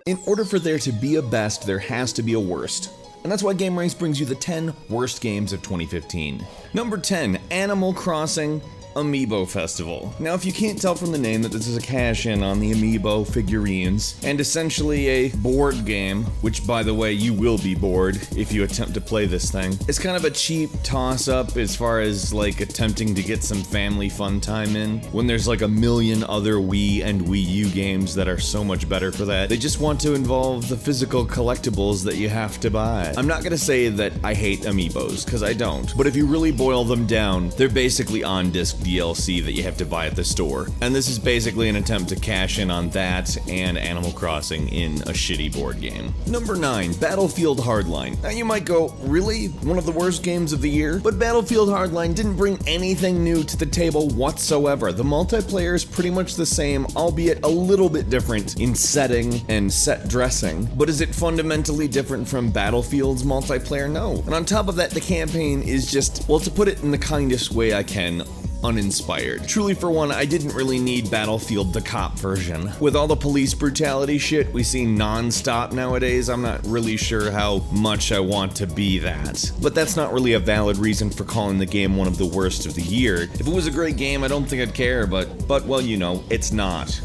In order for there to be a best, there has to be a worst. And that's why gameranx brings you the 10 worst games of 2015. Number 10, Animal Crossing Amiibo Festival. Now, if you can't tell from the name that this is a cash-in on the Amiibo figurines, and essentially a board game, which, by the way, you will be bored if you attempt to play this thing. It's kind of a cheap toss-up as far as, like, attempting to get some family fun time in, when there's like a million other Wii and Wii U games that are so much better for that. They just want to involve the physical collectibles that you have to buy. I'm not gonna say that I hate Amiibos, because I don't, but if you really boil them down, they're basically on-disc DLC that you have to buy at the store. And this is basically an attempt to cash in on that and Animal Crossing in a shitty board game. Number 9, Battlefield Hardline. Now you might go, really? One of the worst games of the year? But Battlefield Hardline didn't bring anything new to the table whatsoever. The multiplayer is pretty much the same, albeit a little bit different in setting and set dressing. But is it fundamentally different from Battlefield's multiplayer? No. And on top of that, the campaign is just, well, to put it in the kindest way I can, uninspired. Truly, for one, I didn't really need Battlefield the cop version. With all the police brutality shit we see non-stop nowadays, I'm not really sure how much I want to be that. But that's not really a valid reason for calling the game one of the worst of the year. If it was a great game, I don't think I'd care, but well, you know, it's not.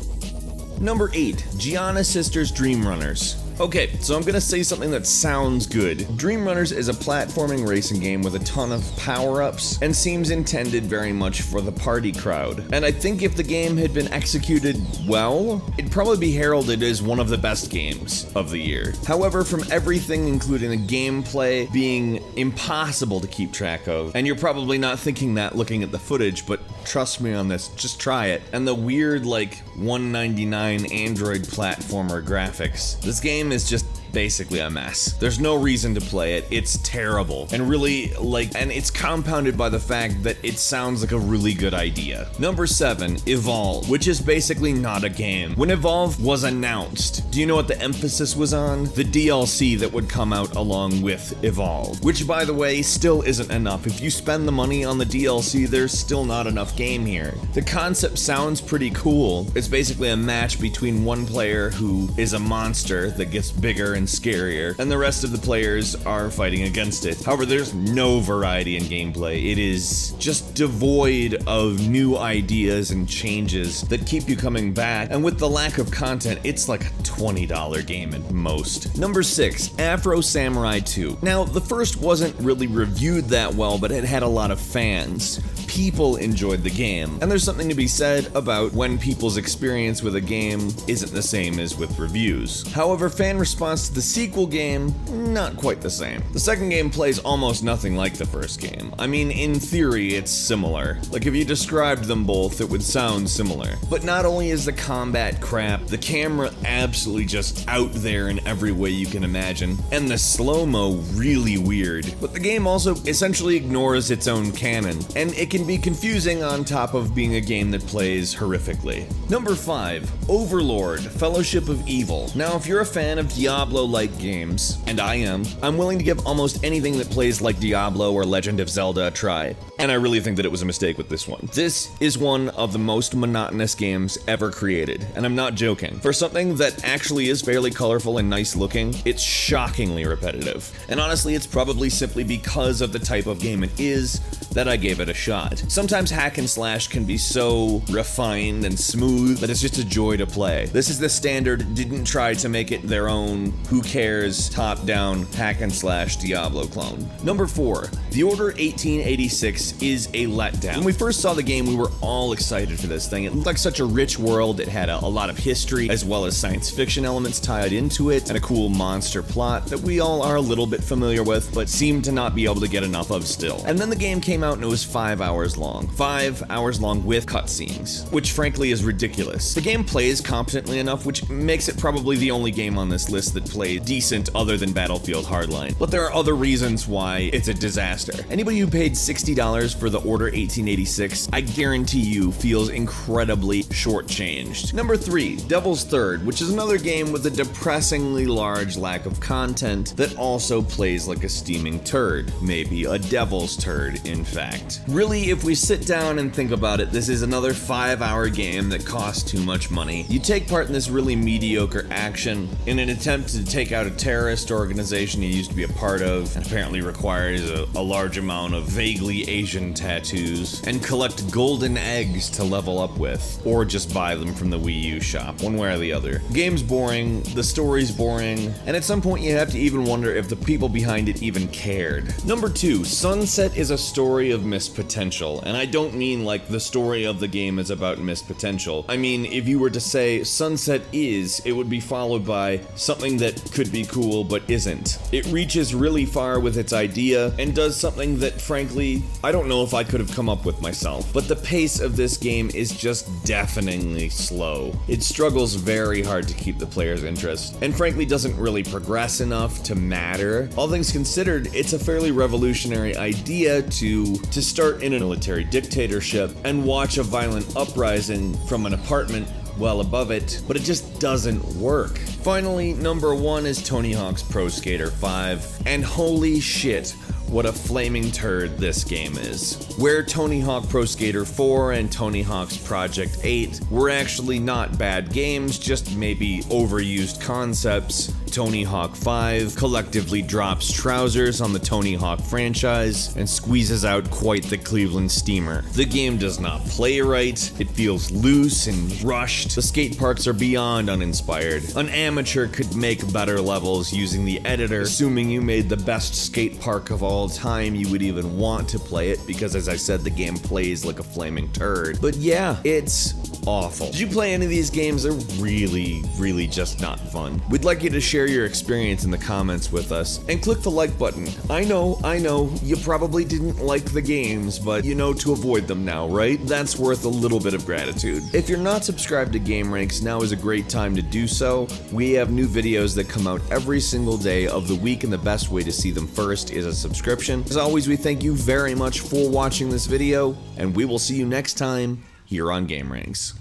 Number 8, Giana Sisters Dream Runners. Okay, so I'm gonna say something that sounds good. Dream Runners is a platforming racing game with a ton of power-ups and seems intended very much for the party crowd. And I think if the game had been executed well, it'd probably be heralded as one of the best games of the year. However, from everything, including the gameplay being impossible to keep track of, and you're probably not thinking that looking at the footage, but trust me on this, just try it, and the weird, like, $1.99 Android platformer graphics, this game is just basically a mess. There's no reason to play it. It's terrible. And really, and it's compounded by the fact that it sounds like a really good idea. Number 7, Evolve, which is basically not a game. When Evolve was announced, do you know what the emphasis was on? The DLC that would come out along with Evolve, which, by the way, still isn't enough. If you spend the money on the DLC, there's still not enough game here. The concept sounds pretty cool. It's basically a match between one player who is a monster that gets bigger and scarier, and the rest of the players are fighting against it. However, there's no variety in gameplay. It is just devoid of new ideas and changes that keep you coming back, and with the lack of content, it's like a $20 game at most. Number 6, Afro Samurai 2. Now, the first wasn't really reviewed that well, but it had a lot of fans. People enjoyed the game, and there's something to be said about when people's experience with a game isn't the same as with reviews. However, fan response to the sequel game, not quite the same. The second game plays almost nothing like the first game. I mean, in theory, it's similar. Like, if you described them both, it would sound similar. But not only is the combat crap, the camera absolutely just out there in every way you can imagine, and the slow-mo really weird. But the game also essentially ignores its own canon, and it can be confusing on top of being a game that plays horrifically. Number 5, Overlord, Fellowship of Evil. Now, if you're a fan of Diablo-like games, and I am, I'm willing to give almost anything that plays like Diablo or Legend of Zelda a try. And I really think that it was a mistake with this one. This is one of the most monotonous games ever created, and I'm not joking. For something that actually is fairly colorful and nice looking, it's shockingly repetitive. And honestly, it's probably simply because of the type of game it is that I gave it a shot. Sometimes hack and slash can be so refined and smooth that it's just a joy to play. This is the standard, didn't try to make it their own, who cares, top-down, hack and slash Diablo clone. Number 4, The Order 1886 is a letdown. When we first saw the game, we were all excited for this thing. It looked like such a rich world. It had a lot of history, as well as science fiction elements tied into it, and a cool monster plot that we all are a little bit familiar with, but seem to not be able to get enough of still. And then the game came out and it was 5 hours long. 5 hours long with cutscenes, which frankly is ridiculous. The game plays competently enough, which makes it probably the only game on this list that plays decent other than Battlefield Hardline. But there are other reasons why it's a disaster. Anybody who paid $60 for The Order 1886, I guarantee you feels incredibly shortchanged. Number 3, Devil's Third, which is another game with a depressingly large lack of content that also plays like a steaming turd. Maybe a devil's turd, in fact. Really, if we sit down and think about it, this is another 5-hour game that costs too much money. You take part in this really mediocre action in an attempt to take out a terrorist organization you used to be a part of, and apparently requires a large amount of vaguely Asian tattoos, and collect golden eggs to level up with, or just buy them from the Wii U shop, one way or the other. Game's boring, the story's boring, and at some point you have to even wonder if the people behind it even cared. Number 2, Sunset is a story of missed potential, and I don't mean like the story of the game is about missed potential. I mean, if you were to say Sunset is, it would be followed by something that could be cool but isn't. It reaches really far with its idea and does something that, frankly, I don't know if I could have come up with myself. But the pace of this game is just deafeningly slow. It struggles very hard to keep the player's interest, and frankly doesn't really progress enough to matter. All things considered, it's a fairly revolutionary idea to start in a military dictatorship and watch a violent uprising from an apartment well above it, but it just doesn't work. Finally, number 1 is Tony Hawk's Pro Skater 5, and holy shit, what a flaming turd this game is. Where Tony Hawk Pro Skater 4 and Tony Hawk's Project 8 were actually not bad games, just maybe overused concepts, Tony Hawk 5 collectively drops trousers on the Tony Hawk franchise and squeezes out quite the Cleveland steamer. The game does not play right, it feels loose and rushed, the skate parks are beyond uninspired. An amateur could make better levels using the editor, assuming you made the best skate park of all time you would even want to play it, because as I said, the game plays like a flaming turd. But yeah, it's awful. Did you play any of these games? They're really just not fun. We'd like you to share your experience in the comments with us, and click the like button. I know, you probably didn't like the games, but you know to avoid them now, right? That's worth a little bit of gratitude. If you're not subscribed to gameranx, now is a great time to do so. We have new videos that come out every single day of the week, and the best way to see them first is a subscription. As always, we thank you very much for watching this video, and we will see you next time here on gameranx.